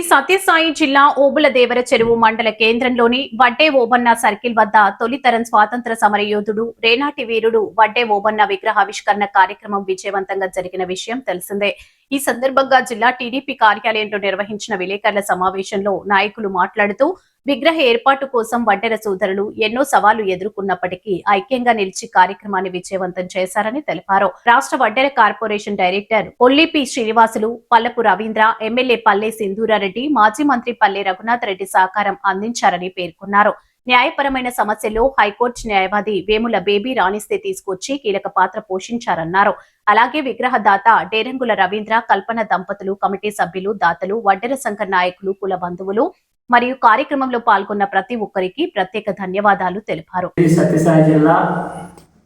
సత్యసాయి జిల్లా ఓబుళదేవర చెరువు మండల కేంద్రంలోని వడ్డే ఓబన్న సర్కిల్ వద్ద తొలితరం స్వాతంత్ర సమర యోధుడు రేనాటి వీరుడు వడ్డే ఓబన్న విగ్రహావిష్కరణ కార్యక్రమం విజయవంతంగా జరిగిన విషయం తెలిసిందే. ఈ సందర్భంగా జిల్లా టీడీపీ కార్యాలయంలో నిర్వహించిన విలేకరుల సమావేశంలో నాయకులు మాట్లాడుతూ విగ్రహ ఏర్పాటు కోసం వడ్డెర సోదరులు ఎన్నో సవాళ్లు ఎదుర్కొన్నప్పటికీ ఐక్యంగా నిలిచి కార్యక్రమాన్ని విజయవంతం చేశారని తెలిపారు. రాష్ట్ర Vaddera corporation director Ollipi Srinivasulu, Pallapu Ravindra, MLA Palle Sindhura Reddy, మాజీ మంత్రి పల్లె రఘునాథ్ రెడ్డి సహకారం అందించారని పేర్కొన్నారు. న్యాయపరమైన సమస్యల్లో హైకోర్టు న్యాయవాది వేముల బేబీ రాణిస్తే తీసుకొచ్చి కీలక పాత్ర పోషించారన్నారు. అలాగే విగ్రహదాత డేరంగుల రవీంద్ర, కల్పన దంపతులు, కమిటీ సభ్యులు, దాతలు, వడ్డెర సంఘ నాయకులు, కుల బంధువులు మరియు కార్యక్రమంలో పాల్గొన్న ప్రతి ఒక్కరికి ప్రత్యేక ధన్యవాదాలు తెలిపారు. సత్యసాయి జిల్లా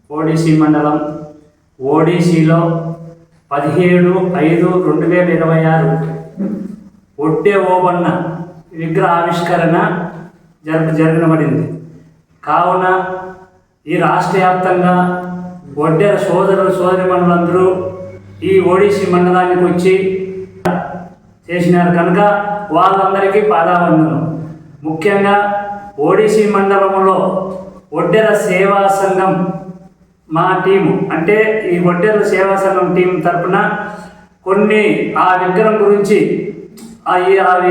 ఓడిసి మండలం ఓడిసిలో 17/5/2026 వడ్డే ఓబన్న విగ్రహ ఆవిష్కరణ జరగబడింది. కావున ఈ రాష్ట్ర వ్యాప్తంగా వడ్డెర సోదరిమణులందరూ ఈ ఓడిసి మండలానికి వచ్చి చేసినారు కనుక వాళ్ళందరికీ పాదావందనం. ముఖ్యంగా ఓడిసి మండలంలో వడ్డెర సేవా సంఘం మా టీము, అంటే ఈ వడ్డెర సేవా సంఘం టీం తరఫున కొన్ని ఆ విగ్రహం గురించి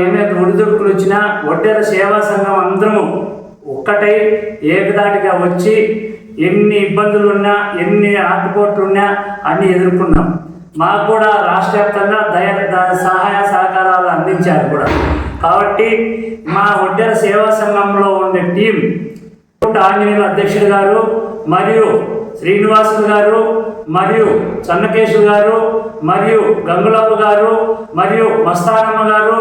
ఏమైనా ఒడిదుడుకులు వచ్చినా వడ్డెర సేవా సంఘం అందరము ఒక్కటై ఏకదాటిగా వచ్చి ఎన్ని ఇబ్బందులున్నా ఎన్ని ఆటుపోట్లున్నా అన్నీ ఎదుర్కొన్నాం. మాకు కూడా రాష్ట్ర వ్యాప్తంగా సహాయ సహకారాలు అందించారు కూడా. కాబట్టి మా వడ్డెర సేవా సంఘంలో ఉండే టీం ఆంజనేయులు అధ్యక్షుడు గారు మరియు శ్రీనివాసులు గారు మరియు చన్నకేశు గారు మరియు గంగులప్ప గారు మరియు మస్తానమ్మ గారు,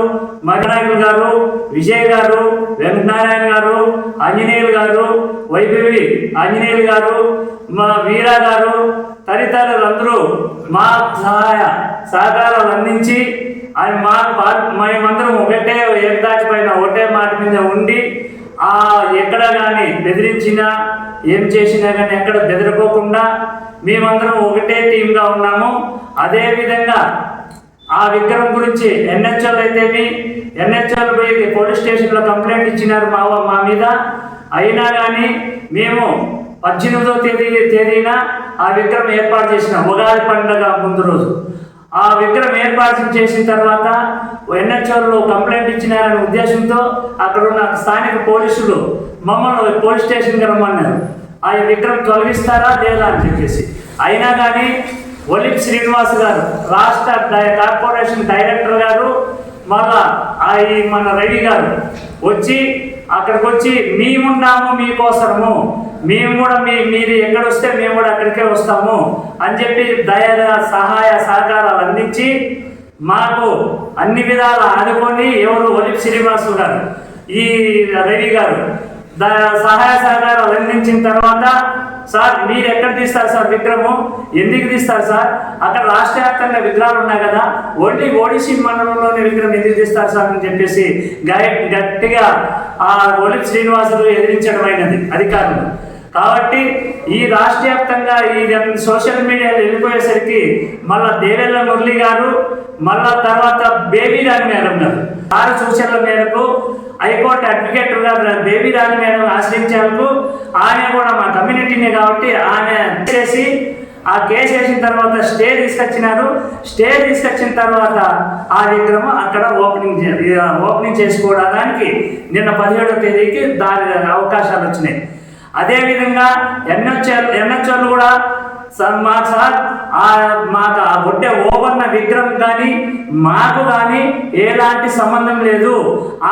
మరినాయకులు గారు, విజయ్ గారు, వెంకటనారాయణ గారు, ఆంజనేయులు గారు, వైభవి ఆంజనేయులు గారు, మా వీరా గారు తదితరులందరూ మా సహాయ సహకారాలు అందించి మేమందరం ఒకటే ఏకదాటి పైన ఒకటే మాట మీద ఉండి ఎక్కడ కానీ బెదిరించినా ఏం చేసినా కానీ ఎక్కడ బెదరకోకుండా మేమందరం ఒకటే టీంగా ఉన్నాము. అదేవిధంగా ఆ విగ్రహం గురించి ఎన్హెచ్ఎల్ అయితేమి ఎన్హెచ్ఎల్ పోయి పోలీస్ స్టేషన్లో కంప్లైంట్ ఇచ్చినారు మా మీద. అయినా కానీ మేము 18వ తేదీన ఆ విగ్రహం ఏర్పాటు చేసిన ఉగాది పండుగ ముందు రోజు ఆ విగ్రహం ఏర్పాటు చేసిన తర్వాత ఎన్హెచ్ఆర్లో కంప్లైంట్ ఇచ్చినారనే ఉద్దేశంతో అక్కడ ఉన్న స్థానిక పోలీసులు మమ్మల్ని పోలీస్ స్టేషన్కి రమ్మన్నారు. ఆ విగ్రహం తొలగిస్తారా లేదా అని చెప్పేసి. అయినా కానీ ఒలిపి శ్రీనివాస్ గారు రాష్ట్ర కార్పొరేషన్ డైరెక్టర్ గారు మళ్ళా మన రవి గారు వచ్చి అక్కడికి వచ్చి మేమున్నాము మీకోసము, మేము కూడా మీరు ఎక్కడ వస్తే మేము కూడా అక్కడికే వస్తాము అని చెప్పి సహాయ సహకారాలు అందించి మాకు అన్ని విధాలు ఆదుకొని ఎవరు ఒలిపి శ్రీనివాసు గారు, ఈ రవి గారు సహాయ సహకారాలు అందించిన తర్వాత, సార్ మీరు ఎక్కడ తీస్తారు సార్ విగ్రహము, ఎందుకు తీస్తారు సార్, అక్కడ రాష్ట్ర వ్యాప్తంగా విగ్రహాలు ఉన్నాయి కదా, ఓన్లీ ఓడిసి మండలంలోని విగ్రహం ఎందుకు తీస్తారు సార్ అని చెప్పేసి గట్టిగా ఆ ఒలిపి శ్రీనివాసులు ఎదిరించడం అయినది అధికారులు. కాబట్టి ఈ రాష్ట్ర వ్యాప్తంగా ఈ సోషల్ మీడియాలో వెళ్ళిపోయేసరికి మళ్ళా దేవేళ్ల మురళి గారు, మళ్ళా తర్వాత బేబీ రాణి మేడం గారు ఆరు సూచనల మేరకు హైకోర్టు అడ్వకేట్ గారు బేబీ రాణి మేడం ఆశ్రయించేందుకు ఆమె కూడా మా కమ్యూనిటీనే కాబట్టి ఆమె చేసి ఆ కేసు వేసిన తర్వాత స్టే తీసుకొచ్చినారు. స్టే తీసుకొచ్చిన తర్వాత ఆ విగ్రహం అక్కడ ఓపెనింగ్ చేసుకోవడానికి నిన్న 17వ తేదీకి అవకాశాలు వచ్చినాయి. అదేవిధంగా ఎన్హెచ్ఆర్లు కూడా మాకు సార్ మాకు ఆ వడ్డే ఓబన్న విగ్రహం కానీ మాకు కానీ ఎలాంటి సంబంధం లేదు,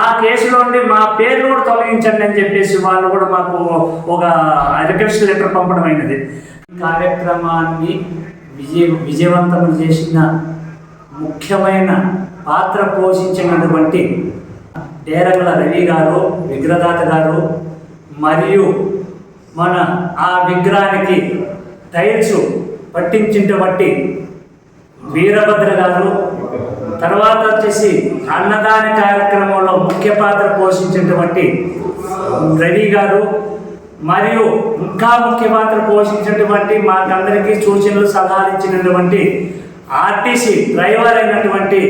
ఆ కేసులో ఉండి మా పేరు కూడా తొలగించండి అని చెప్పేసి వాళ్ళు కూడా మాకు ఒక రిక్వెస్ట్ లెటర్ పంపడం అయినది. కార్యక్రమాన్ని విజయవంతం చేసిన ముఖ్యమైన పాత్ర పోషించినటువంటి డేరంగుల రవి గారు, విగ్రహదాత గారు, మరియు మన ఆ విగ్రహానికి టైల్స్ పట్టించినటువంటి వీరభద్ర గారు, తర్వాత వచ్చేసి అన్నదాన కార్యక్రమంలో ముఖ్య పాత్ర పోషించినటువంటి రవి గారు, మరియు ఇంకా ముఖ్య పాత్ర పోషించినటువంటి మాకందరికీ సూచనలు సలహాలు ఇచ్చినటువంటి ఆర్టీసీ డ్రైవర్ అయినటువంటి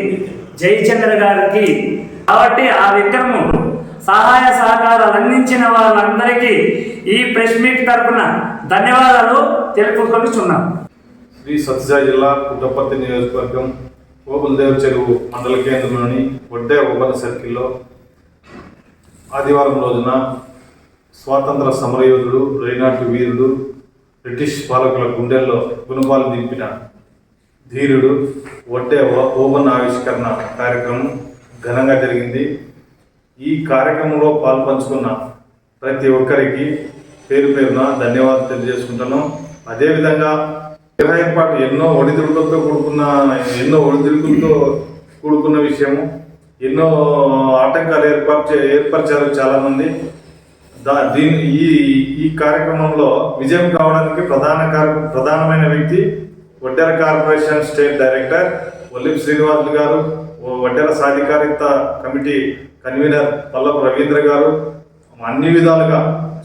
జయచంద్ర గారికి కాబట్టి ఆ విక్రము సహాయ సహకారాలు అందించిన వాళ్ళందరికీ ఈ ప్రెస్ మీట్ తరపున ధన్యవాదాలు తెలుపుకొనిచున్నాం. శ్రీ సత్యసాయి జిల్లా పుట్టపర్తి నియోజకవర్గం ఓబులదేవర చెరువు మండల కేంద్రంలోని వడ్డే ఓబన్న సర్కిల్లో ఆదివారం రోజున స్వాతంత్ర సమరయోధుడు, రేనాటి వీరుడు, బ్రిటిష్ పాలకుల గుండెల్లో గుణపాలు దింపిన ధీరుడు వడ్డే ఓబన్న ఆవిష్కరణ కార్యక్రమం ఘనంగా జరిగింది. ఈ కార్యక్రమంలో పాల్పంచుకున్న ప్రతి ఒక్కరికి పేరు పేరున ధన్యవాదాలు తెలియజేసుకుంటున్నాం. అదేవిధంగా విగ్రహ ఏర్పాటు ఎన్నో ఒడిదుడుకులతో కూడుకున్న విషయము. ఎన్నో ఆటంకాలు ఏర్పరిచారు చాలామంది. ఈ కార్యక్రమంలో విజయం కావడానికి ప్రధానమైన వ్యక్తి వడ్డెర కార్పొరేషన్ స్టేట్ డైరెక్టర్ ఒల్లిప్ శ్రీనివాసులు గారు, వడ్డెర సాధికారిత కమిటీ కన్వీనర్ పల్లపు రవీంద్ర గారు, అన్ని విధాలుగా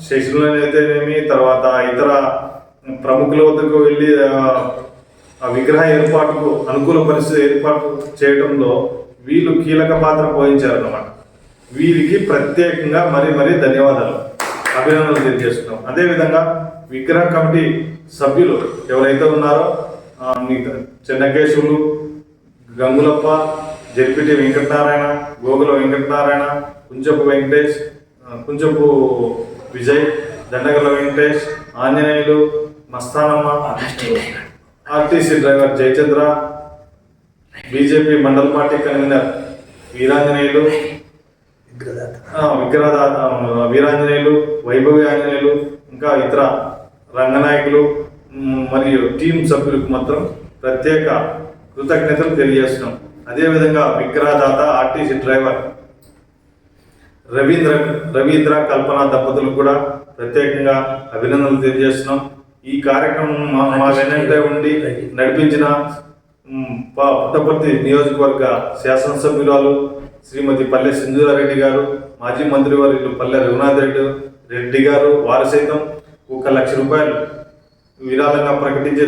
స్టేషన్లో అయితేనేమి, తర్వాత ఇతర ప్రముఖుల వద్దకు వెళ్ళి ఆ విగ్రహ ఏర్పాటుకు అనుకూల పరిస్థితి ఏర్పాటు చేయడంలో వీళ్ళు కీలక పాత్ర పోషించారు అన్నమాట. వీరికి ప్రత్యేకంగా మరీ ధన్యవాదాలు, అభినందనలు తెలియజేస్తున్నాం. అదేవిధంగా విగ్రహ కమిటీ సభ్యులు ఎవరైతే ఉన్నారో Chennakesavulu, Gangulappa, ZPT Venkatanarayana, Gogula Venkatanarayana, Kunchapu Venkatesh, Kunchapu Vijay, Dandagala Venkatesh, Anjaneyulu, Mastanamma, RTC driver Jayachandra, BJP mandal party convener Veeranjaneyulu, విగ్రహదాత వీరాంజనేయులు, వైభవి ఆంజనేయులు, ఇంకా ఇతర రంగనాయకులు మరియు టీం సభ్యులకు మాత్రం ప్రత్యేక కృతజ్ఞతలు తెలియజేస్తున్నాం. అదేవిధంగా విగ్రహదాత ఆర్టీసీ డ్రైవర్ రవీంద్ర కల్పన దంపతులకు కూడా ప్రత్యేకంగా అభినందనలు తెలియజేస్తున్నాం. ఈ కార్యక్రమం మా వెన్నంటే ఉండి నడిపించిన పుట్టపర్తి నియోజకవర్గ శాసనసభ్యురాలు శ్రీమతి పల్లె సింధూరారెడ్డి గారు, మాజీ మంత్రివర్యులు పల్లె రఘునాథ్ రెడ్డి గారు, వారు సైతం 1 లక్ష రూపాయలు విరాళంగా ప్రకటించి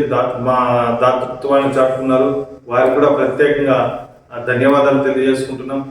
మా దాతృత్వాన్ని చాటుకున్నారు. వారికి కూడా ప్రత్యేకంగా ధన్యవాదాలు తెలియజేసుకుంటున్నాం.